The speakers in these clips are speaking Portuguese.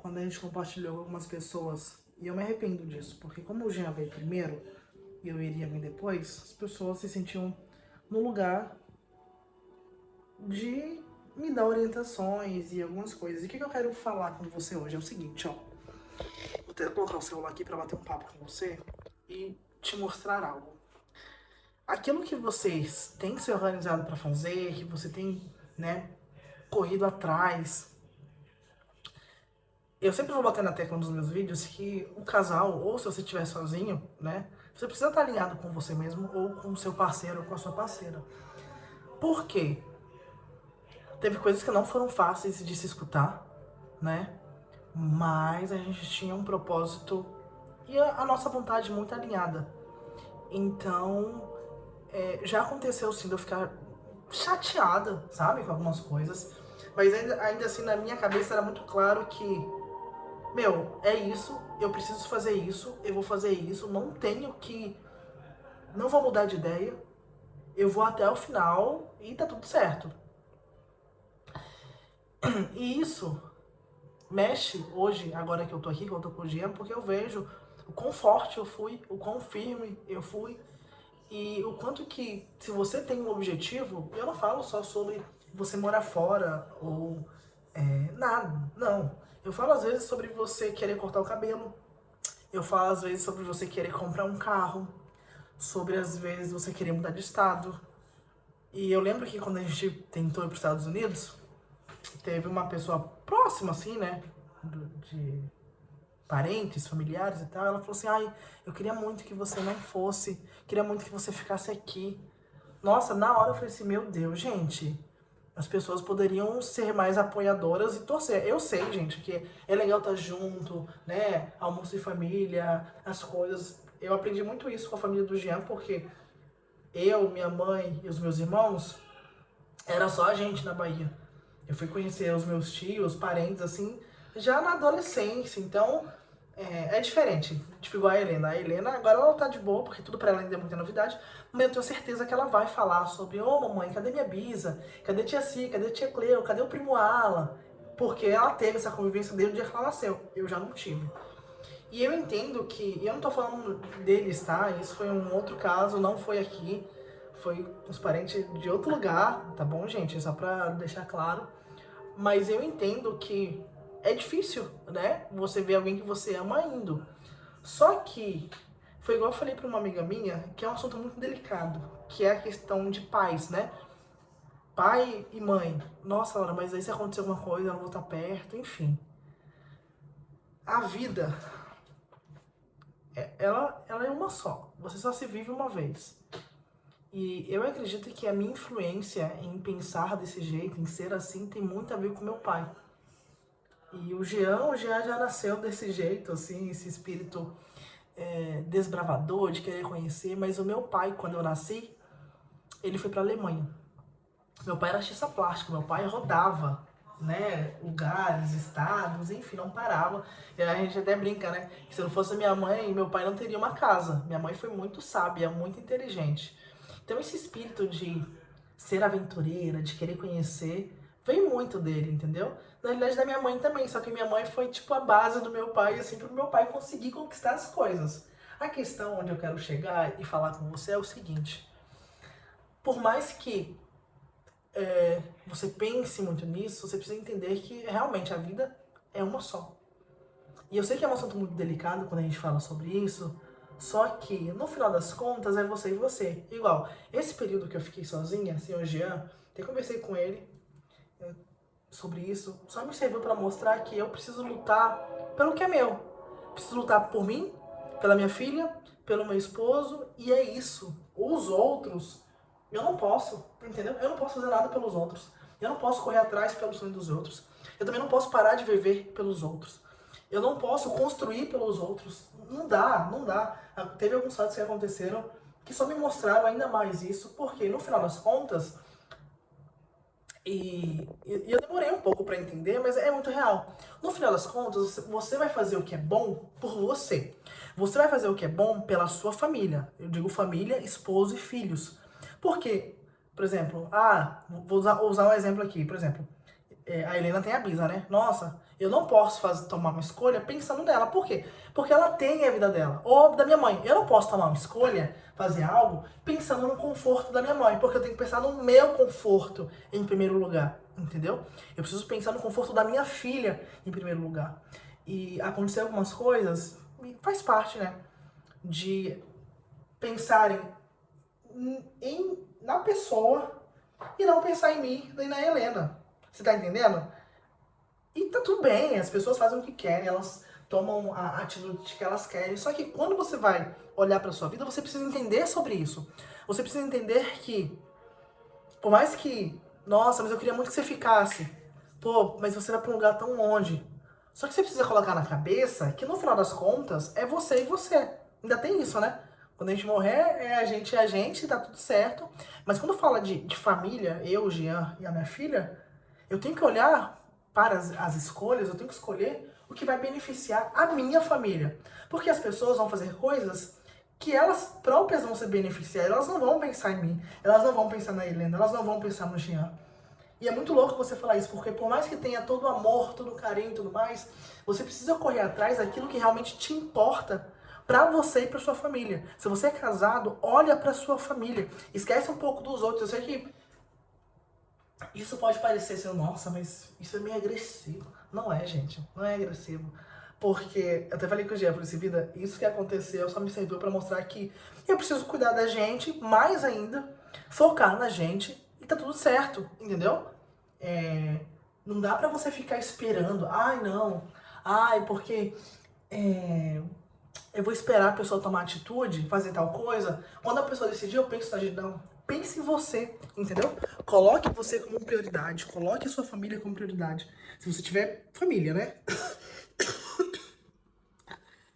quando a gente compartilhou com algumas pessoas, e eu me arrependo disso, porque como o Jean veio primeiro e eu iria vir depois, as pessoas se sentiam no lugar de me dar orientações e algumas coisas. E o que eu quero falar com você hoje é o seguinte, ó. Vou até colocar o celular aqui pra bater um papo com você e te mostrar algo. Aquilo que vocês têm se organizado pra fazer, que você tem, né, corrido atrás. Eu sempre vou bater na tecla nos meus vídeos que o casal, ou se você estiver sozinho, né, você precisa estar alinhado com você mesmo ou com o seu parceiro ou com a sua parceira. Por quê? Teve coisas que não foram fáceis de se escutar, né? Mas a gente tinha um propósito e a nossa vontade muito alinhada. Então, já aconteceu sim de eu ficar chateada, sabe, com algumas coisas. Mas ainda assim, na minha cabeça era muito claro que, meu, é isso, eu preciso fazer isso, eu vou fazer isso, não tenho que. Não vou mudar de ideia, eu vou até o final e tá tudo certo. E isso mexe hoje, agora que eu tô aqui, que eu tô com o Jean, porque eu vejo o quão forte eu fui, o quão firme eu fui e o quanto que, se você tem um objetivo, eu não falo só sobre você morar fora ou nada, não. Eu falo às vezes sobre você querer cortar o cabelo, eu falo às vezes sobre você querer comprar um carro, sobre às vezes você querer mudar de estado. E eu lembro que quando a gente tentou ir para os Estados Unidos, teve uma pessoa próxima, assim, né, de parentes, familiares e tal, ela falou assim, ai, eu queria muito que você não fosse, queria muito que você ficasse aqui. Nossa, na hora eu falei assim, meu Deus, gente, as pessoas poderiam ser mais apoiadoras e torcer. Eu sei, gente, que é legal estar junto, né, almoço de família, as coisas. Eu aprendi muito isso com a família do Jean, porque eu, minha mãe e os meus irmãos, era só a gente na Bahia. Eu fui conhecer os meus tios, parentes, assim, já na adolescência. Então, é diferente. Tipo, igual a Helena. A Helena, agora ela tá de boa, porque tudo pra ela ainda é muita novidade. Mas eu tenho certeza que ela vai falar sobre: ô, mamãe, cadê minha Bisa? Cadê tia Si? Cadê tia Cleo? Cadê o primo Alan? Porque ela teve essa convivência desde o dia que ela nasceu. Eu já não tive. E eu entendo que, e eu não tô falando deles, tá? Isso foi um outro caso, não foi aqui. Foi com os parentes de outro lugar, tá bom, gente? Só pra deixar claro. Mas eu entendo que é difícil, né? Você ver alguém que você ama indo. Só que foi igual eu falei pra uma amiga minha, que é um assunto muito delicado, que é a questão de pais, né? Pai e mãe. Nossa, Laura, mas aí se acontecer alguma coisa, eu não vou estar perto, enfim. A vida, ela é uma só. Você só se vive uma vez. E eu acredito que a minha influência em pensar desse jeito, em ser assim, tem muito a ver com meu pai. E o Jean já nasceu desse jeito, assim, esse espírito desbravador, de querer conhecer. Mas o meu pai, quando eu nasci, ele foi pra Alemanha. Meu pai era artista plástico, meu pai rodava, né, lugares, estados, enfim, não parava. E a gente até brinca, né, que se não fosse minha mãe, meu pai não teria uma casa. Minha mãe foi muito sábia, muito inteligente. Então esse espírito de ser aventureira, de querer conhecer, vem muito dele, entendeu? Na realidade da minha mãe também, só que minha mãe foi tipo a base do meu pai, assim, pro meu pai conseguir conquistar as coisas. A questão onde eu quero chegar e falar com você é o seguinte: por mais que você pense muito nisso, você precisa entender que realmente a vida é uma só. E eu sei que é um assunto muito delicado quando a gente fala sobre isso, só que no final das contas é você e você. Igual, esse período que eu fiquei sozinha, sem o Jean, até conversei com ele sobre isso, só me serviu pra mostrar que eu preciso lutar pelo que é meu. Preciso lutar por mim, pela minha filha, pelo meu esposo, e é isso. Os outros, eu não posso, entendeu? Eu não posso fazer nada pelos outros. Eu não posso correr atrás pelo sonho dos outros. Eu também não posso parar de viver pelos outros. Eu não posso construir pelos outros. Não dá, não dá. Teve alguns fatos que aconteceram que só me mostraram ainda mais isso, porque no final das contas, e eu demorei um pouco pra entender, mas é muito real. No final das contas, você vai fazer o que é bom por você. Você vai fazer o que é bom pela sua família. Eu digo família, esposo e filhos. Por quê? Por exemplo, vou usar um exemplo aqui. Por exemplo, a Helena tem a Bisa, né? Nossa, Eu não posso tomar uma escolha pensando nela. Por quê? Porque ela tem a vida dela. Ou da minha mãe. Eu não posso tomar uma escolha, fazer algo, pensando no conforto da minha mãe. Porque eu tenho que pensar no meu conforto em primeiro lugar. Entendeu? Eu preciso pensar no conforto da minha filha em primeiro lugar. E acontecer algumas coisas, faz parte, né? De pensarem na pessoa e não pensar em mim nem na Helena. Você tá entendendo? E tá tudo bem, as pessoas fazem o que querem, elas tomam a atitude que elas querem. Só que quando você vai olhar pra sua vida, você precisa entender sobre isso. Você precisa entender que, por mais que, nossa, mas eu queria muito que você ficasse. Pô, mas você vai pra um lugar tão longe. Só que você precisa colocar na cabeça que no final das contas é você e você. Ainda tem isso, né? Quando a gente morrer, é a gente, tá tudo certo. Mas quando fala de família, eu, Jean e a minha filha, eu tenho que olhar para as escolhas, eu tenho que escolher o que vai beneficiar a minha família. Porque as pessoas vão fazer coisas que elas próprias vão se beneficiar, elas não vão pensar em mim, elas não vão pensar na Helena, elas não vão pensar no Jean. E é muito louco você falar isso, porque por mais que tenha todo o amor, todo o carinho e tudo mais, você precisa correr atrás daquilo que realmente te importa pra você e pra sua família. Se você é casado, olha pra sua família. Esquece um pouco dos outros. Eu sei que isso pode parecer assim, nossa, mas isso é meio agressivo. Não é, gente. Não é agressivo. Porque, eu até falei com o Jean, falei assim, vida, isso que aconteceu só me serviu pra mostrar que eu preciso cuidar da gente, mais ainda, focar na gente, e tá tudo certo, entendeu? Não dá pra você ficar esperando, ai não, ai porque eu vou esperar a pessoa tomar atitude, fazer tal coisa. Quando a pessoa decidir, eu penso na gente, não. Pense em você, entendeu? Coloque você como prioridade, coloque a sua família como prioridade. Se você tiver família, né?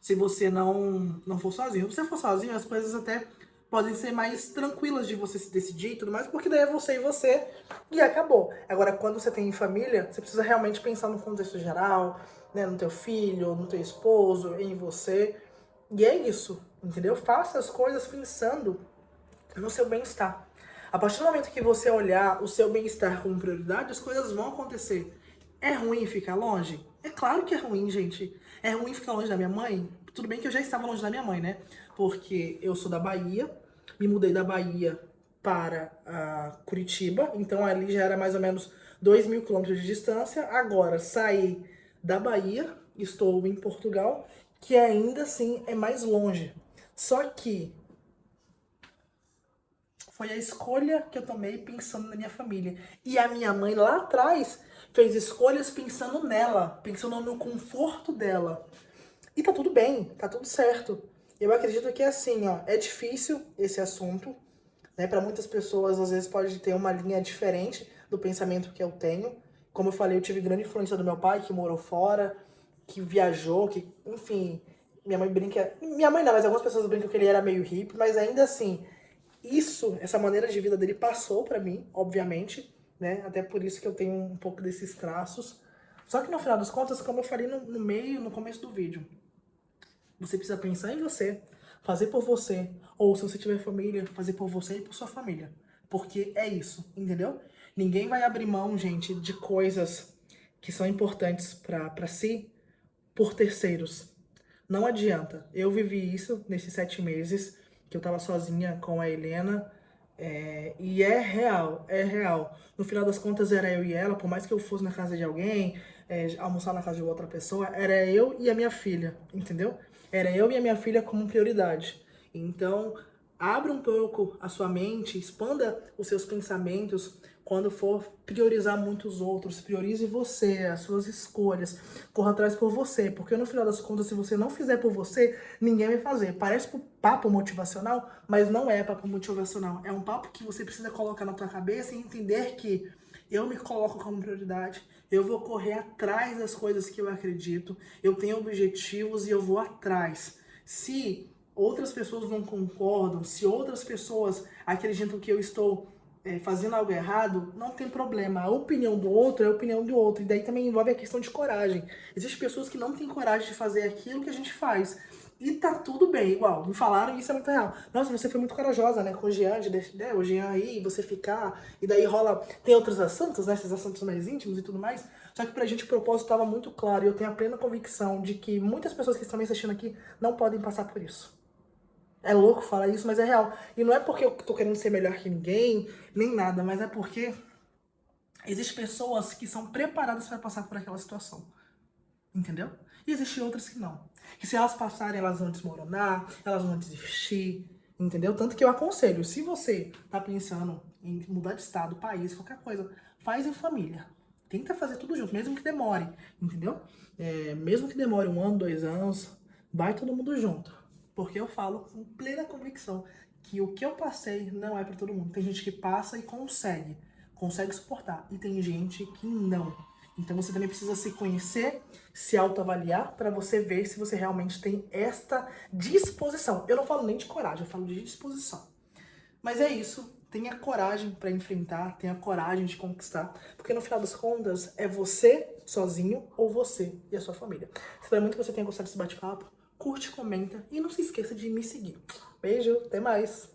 Se você não for sozinho. Se você for sozinho, as coisas até podem ser mais tranquilas de você se decidir e tudo mais, porque daí é você e você e acabou. Agora, quando você tem família, você precisa realmente pensar no contexto geral, né? No teu filho, no teu esposo, em você. E é isso, entendeu? Faça as coisas pensando no seu bem-estar. A partir do momento que você olhar o seu bem-estar como prioridade, as coisas vão acontecer. É ruim ficar longe? É claro que é ruim, gente. É ruim ficar longe da minha mãe? Tudo bem que eu já estava longe da minha mãe, né? Porque eu sou da Bahia, me mudei da Bahia para Curitiba, então ali já era mais ou menos 2.000 quilômetros de distância. Agora saí da Bahia, estou em Portugal, que ainda assim é mais longe. Só que foi a escolha que eu tomei pensando na minha família. E a minha mãe lá atrás fez escolhas pensando nela, pensando no conforto dela. E tá tudo bem, tá tudo certo. Eu acredito que é assim, ó, é difícil esse assunto, né? Para muitas pessoas às vezes pode ter uma linha diferente do pensamento que eu tenho. Como eu falei, eu tive grande influência do meu pai, que morou fora, que viajou, que, enfim, minha mãe brinca, minha mãe não, mas algumas pessoas brincam que ele era meio hippie, mas ainda assim, essa maneira de vida dele passou pra mim, obviamente, né? Até por isso que eu tenho um pouco desses traços. Só que no final das contas, como eu falei no meio, no começo do vídeo, você precisa pensar em você, fazer por você, ou se você tiver família, fazer por você e por sua família. Porque é isso, entendeu? Ninguém vai abrir mão, gente, de coisas que são importantes pra si por terceiros. Não adianta. Eu vivi isso nesses 7 meses que eu tava sozinha com a Helena. E é real, é real. No final das contas era eu e ela, por mais que eu fosse na casa de alguém, almoçar na casa de outra pessoa, era eu e a minha filha, entendeu? Era eu e a minha filha como prioridade. Então, abra um pouco a sua mente, expanda os seus pensamentos quando for priorizar muitos outros. Priorize você, as suas escolhas. Corra atrás por você, porque no final das contas, se você não fizer por você, ninguém vai fazer. Parece papo motivacional, mas não é papo motivacional. É um papo que você precisa colocar na tua cabeça e entender que eu me coloco como prioridade, eu vou correr atrás das coisas que eu acredito, eu tenho objetivos e eu vou atrás. Se outras pessoas não concordam, se outras pessoas acreditam que eu estou fazendo algo errado, não tem problema. A opinião do outro é a opinião do outro. E daí também envolve a questão de coragem. Existem pessoas que não têm coragem de fazer aquilo que a gente faz. E tá tudo bem, igual, me falaram e isso é muito real. Nossa, você foi muito corajosa, né, com o Jean, o Jean aí, você ficar, e daí rola, tem outros assuntos, né, esses assuntos mais íntimos e tudo mais, só que pra gente o propósito tava muito claro, e eu tenho a plena convicção de que muitas pessoas que estão me assistindo aqui não podem passar por isso. É louco falar isso, mas é real. E não é porque eu tô querendo ser melhor que ninguém, nem nada, mas é porque existem pessoas que são preparadas para passar por aquela situação. Entendeu? E existem outras que não. Que se elas passarem, elas vão desmoronar, elas vão desistir, entendeu? Tanto que eu aconselho, se você tá pensando em mudar de estado, país, qualquer coisa, faz em família. Tenta fazer tudo junto, mesmo que demore, entendeu? Mesmo que demore 1 ano, 2 anos, vai todo mundo junto. Porque eu falo com plena convicção que o que eu passei não é pra todo mundo. Tem gente que passa e consegue suportar. E tem gente que não. Então você também precisa se conhecer, se autoavaliar para você ver se você realmente tem esta disposição. Eu não falo nem de coragem, eu falo de disposição. Mas é isso. Tenha coragem para enfrentar, tenha coragem de conquistar, porque no final das contas é você sozinho ou você e a sua família. Espero muito que você tenha gostado desse bate-papo. Curte, comenta e não se esqueça de me seguir. Beijo, até mais!